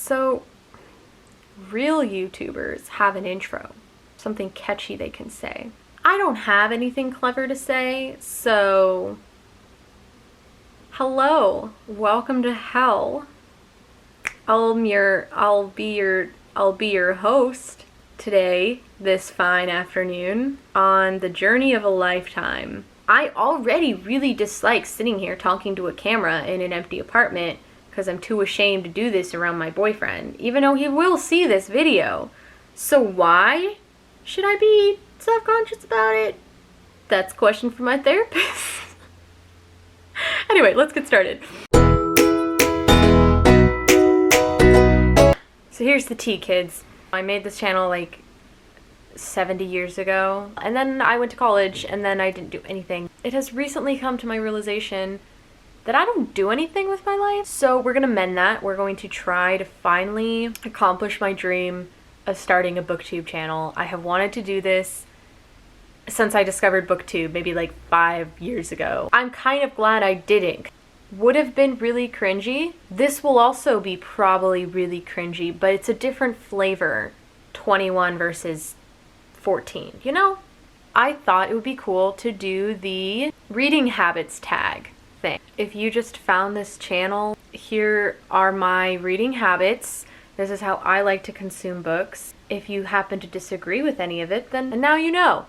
So, real YouTubers have an intro, something catchy they can say. I don't have anything clever to say, so hello, welcome to hell. I'll be your host today, this fine afternoon, on the journey of a lifetime. I already really dislike sitting here talking to a camera in an empty apartment because I'm too ashamed to do this around my boyfriend, even though he will see this video. So why should I be self-conscious about it? That's a question for my therapist. Anyway, let's get started. So here's the tea, kids. I made this channel like 70 years ago, and then I went to college, and then I didn't do anything. It has recently come to my realization that I don't do anything with my life, so we're gonna mend that. We're going to try to finally accomplish my dream of starting a booktube channel. I have wanted to do this since I discovered booktube, maybe like 5 years ago. I'm kind of glad I didn't. Would have been really cringy. This will also be probably really cringy, but it's a different flavor. 21 versus 14, you know? I thought it would be cool to do the reading habits tag thing. If you just found this channel, here are my reading habits. This is how I like to consume books. If you happen to disagree with any of it, then now you know.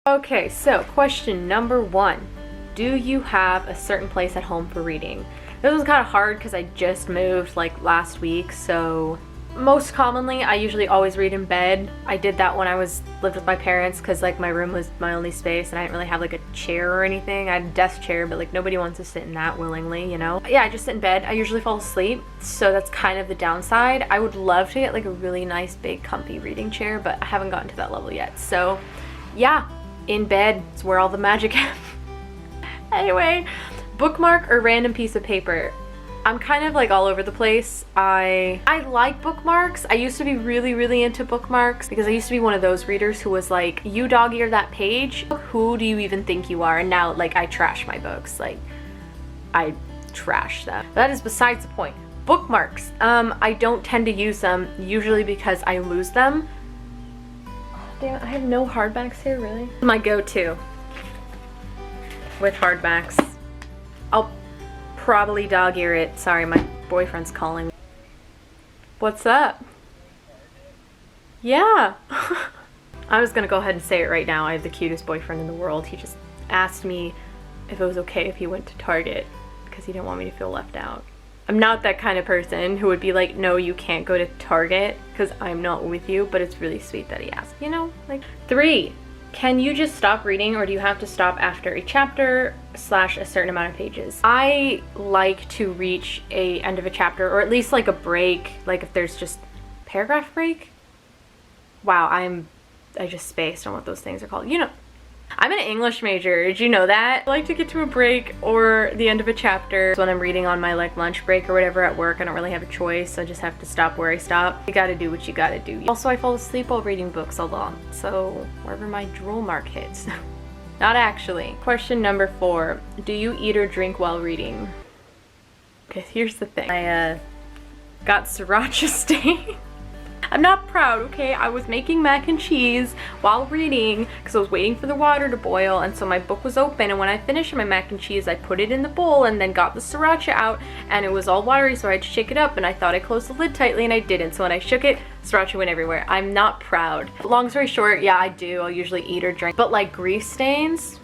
Okay, so question number 1. Do you have a certain place at home for reading? This was kind of hard because I just moved like last week, so most commonly I usually always read in bed. I did that when I lived with my parents because like my room was my only space and I didn't really have like a chair or anything. I had a desk chair, but like nobody wants to sit in that willingly, you know? Yeah, I just sit in bed. I usually fall asleep, so that's kind of the downside. I would love to get like a really nice big comfy reading chair, but I haven't gotten to that level yet. So yeah, in bed is where all the magic happens. Anyway, bookmark or random piece of paper. I'm kind of like all over the place. I like bookmarks. I used to be really into bookmarks because I used to be one of those readers who was like, you dog-ear that page, who do you even think you are? And now like I trash my books, like I trash them. That is besides the point. Bookmarks, I don't tend to use them, usually because I lose them. Oh, damn it, I have no hardbacks here, really? My go-to with hardbacks. I'll probably dog-ear it. Sorry, my boyfriend's calling me. What's up? Yeah. I was gonna go ahead and say it right now. I have the cutest boyfriend in the world. He just asked me if it was okay if he went to Target because he didn't want me to feel left out. I'm not that kind of person who would be like, no, you can't go to Target because I'm not with you, but it's really sweet that he asked, you know? Like 3. Can you just stop reading, or do you have to stop after a chapter / a certain amount of pages? I like to reach a end of a chapter, or at least like a break, like if there's just paragraph break. Wow, I just spaced on what those things are called. You know, I'm an English major. Did you know that? I like to get to a break or the end of a chapter. When I'm reading on my like lunch break or whatever at work, I don't really have a choice. I just have to stop where I stop. You gotta do what you gotta do. Also, I fall asleep while reading books a lot, so wherever my drool mark hits. Not actually. Question number 4. Do you eat or drink while reading? Okay, here's the thing. I got sriracha stain. I'm not proud, okay? I was making mac and cheese while reading because I was waiting for the water to boil, and so my book was open, and when I finished my mac and cheese, I put it in the bowl and then got the sriracha out, and it was all watery, so I had to shake it up, and I thought I closed the lid tightly, and I didn't. So when I shook it, sriracha went everywhere. I'm not proud. Long story short, yeah, I do. I'll usually eat or drink, but like grease stains,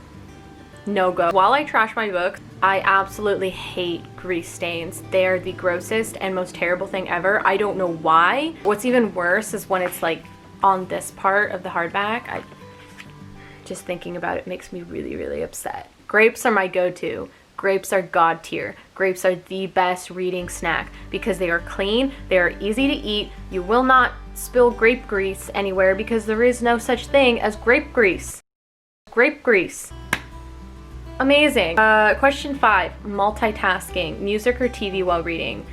no go. While I trash my books, I absolutely hate grease stains. They are the grossest and most terrible thing ever. I don't know why. What's even worse is when it's like on this part of the hardback. Just thinking about it makes me really upset. Grapes are my go-to. Grapes are god tier. Grapes are the best reading snack because they are clean, they are easy to eat. You will not spill grape grease anywhere because there is no such thing as grape grease. Grape grease. Amazing. Question 5, multitasking, music or TV while reading.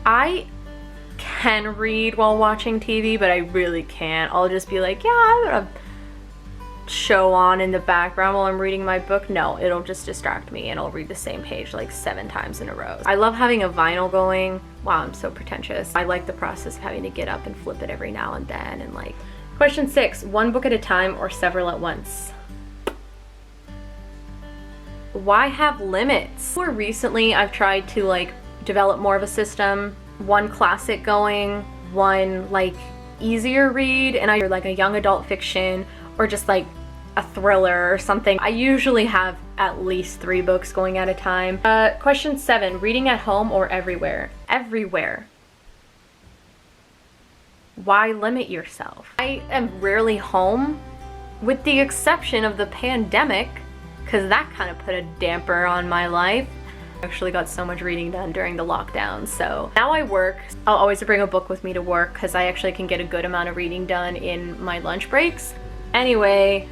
I can read while watching TV, but I really can't. I'll just be like, yeah, I'm gonna show on in the background while I'm reading my book. No, it'll just distract me and I'll read the same page like 7 times in a row. I love having a vinyl going. Wow, I'm so pretentious. I like the process of having to get up and flip it every now and then and like. Question 6, one book at a time or several at once? Why have limits? More recently, I've tried to like develop more of a system. One classic going, one like easier read, and either like a young adult fiction or just like a thriller or something. I usually have at least 3 books going at a time. Question 7, reading at home or everywhere? Everywhere. Why limit yourself? I am rarely home, with the exception of the pandemic, because that kind of put a damper on my life. I actually got so much reading done during the lockdown, so now I work. I'll always bring a book with me to work because I actually can get a good amount of reading done in my lunch breaks. Anyway,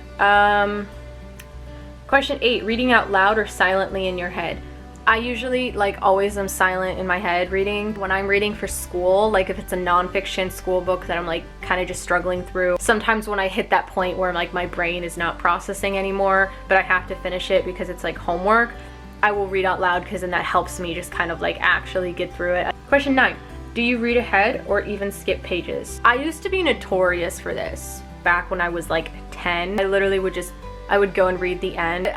question 8, reading out loud or silently in your head? I usually like always am silent in my head reading. When I'm reading for school, like if it's a nonfiction school book that I'm like kind of just struggling through, sometimes when I hit that point where like my brain is not processing anymore, but I have to finish it because it's like homework, I will read out loud because then that helps me just kind of like actually get through it. Question 9, do you read ahead or even skip pages? I used to be notorious for this back when I was like 10. I literally I would go and read the end.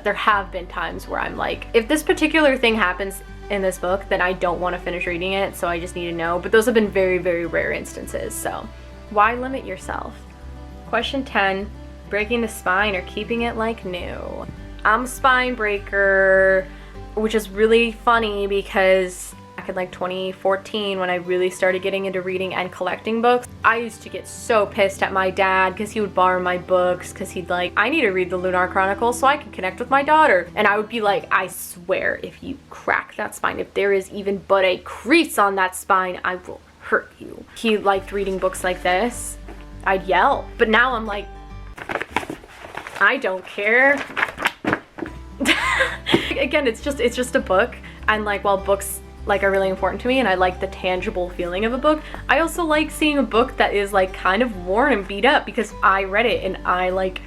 There have been times where I'm like, if this particular thing happens in this book, then I don't want to finish reading it, so I just need to know. But those have been very, very rare instances, so why limit yourself? Question 10, breaking the spine or keeping it like new? I'm a spine breaker, which is really funny because back in like 2014 when I really started getting into reading and collecting books, I used to get so pissed at my dad because he would borrow my books because he'd like, I need to read the Lunar Chronicles so I can connect with my daughter. And I would be like, I swear if you crack that spine, if there is even but a crease on that spine, I will hurt you. He liked reading books like this. I'd yell. But now I'm like, I don't care. Again, it's just a book, and like while books like are really important to me and I like the tangible feeling of a book, I also like seeing a book that is like kind of worn and beat up because I read it and I like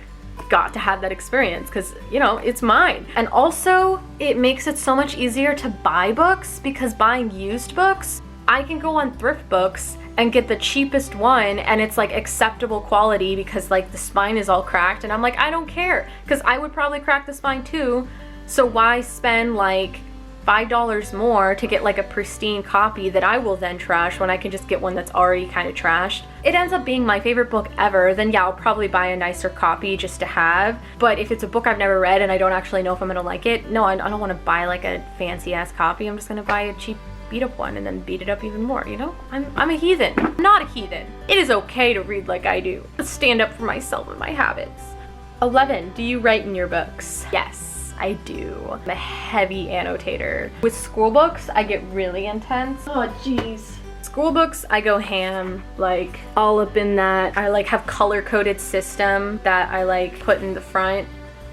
got to have that experience because, you know, it's mine. And also it makes it so much easier to buy books because buying used books, I can go on thrift books and get the cheapest one and it's like acceptable quality because like the spine is all cracked and I'm like, I don't care because I would probably crack the spine too, so why spend like $5 more to get like a pristine copy that I will then trash when I can just get one that's already kind of trashed? It ends up being my favorite book ever, then yeah, I'll probably buy a nicer copy just to have. But if it's a book I've never read and I don't actually know if I'm gonna like it, no, I don't want to buy like a fancy ass copy. I'm just gonna buy a cheap beat up one and then beat it up even more, you know? I'm a heathen. I'm not a heathen. It is okay to read like I do. Let's stand up for myself and my habits. 11, do you write in your books? Yes. I do. I'm a heavy annotator. With school books, I get really intense. Oh, jeez. School books, I go ham, like all up in that. I like have color-coded system that I like put in the front,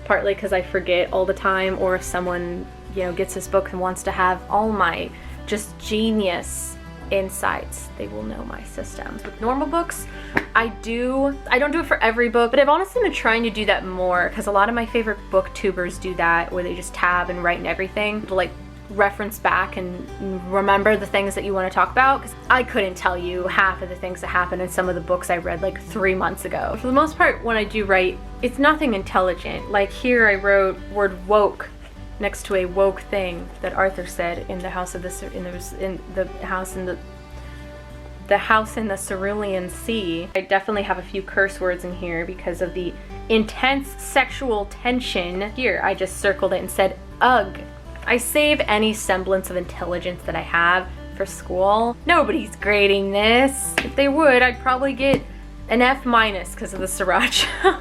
partly because I forget all the time, or if someone, you know, gets this book and wants to have all my just genius insights, they will know my system. With normal books, I don't do it for every book, but I've honestly been trying to do that more because a lot of my favorite booktubers do that, where they just tab and write and everything to like reference back and remember the things that you want to talk about, because I couldn't tell you half of the things that happened in some of the books I read like 3 months ago. For the most part, when I do write, it's nothing intelligent. Like here I wrote word woke next to a woke thing that Arthur said in the house of the house in the Cerulean Sea. I definitely have a few curse words in here because of the intense sexual tension. Here, I just circled it and said, ugh. I save any semblance of intelligence that I have for school. Nobody's grading this. If they would, I'd probably get an F- because of the sriracha.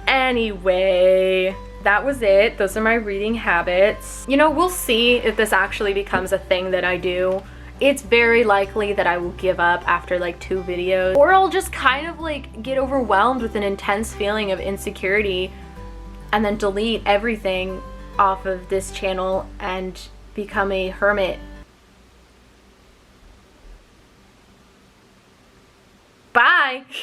Anyway, that was it. Those are my reading habits. You know, we'll see if this actually becomes a thing that I do. It's very likely that I will give up after like 2 videos, or I'll just kind of like get overwhelmed with an intense feeling of insecurity and then delete everything off of this channel and become a hermit. Bye!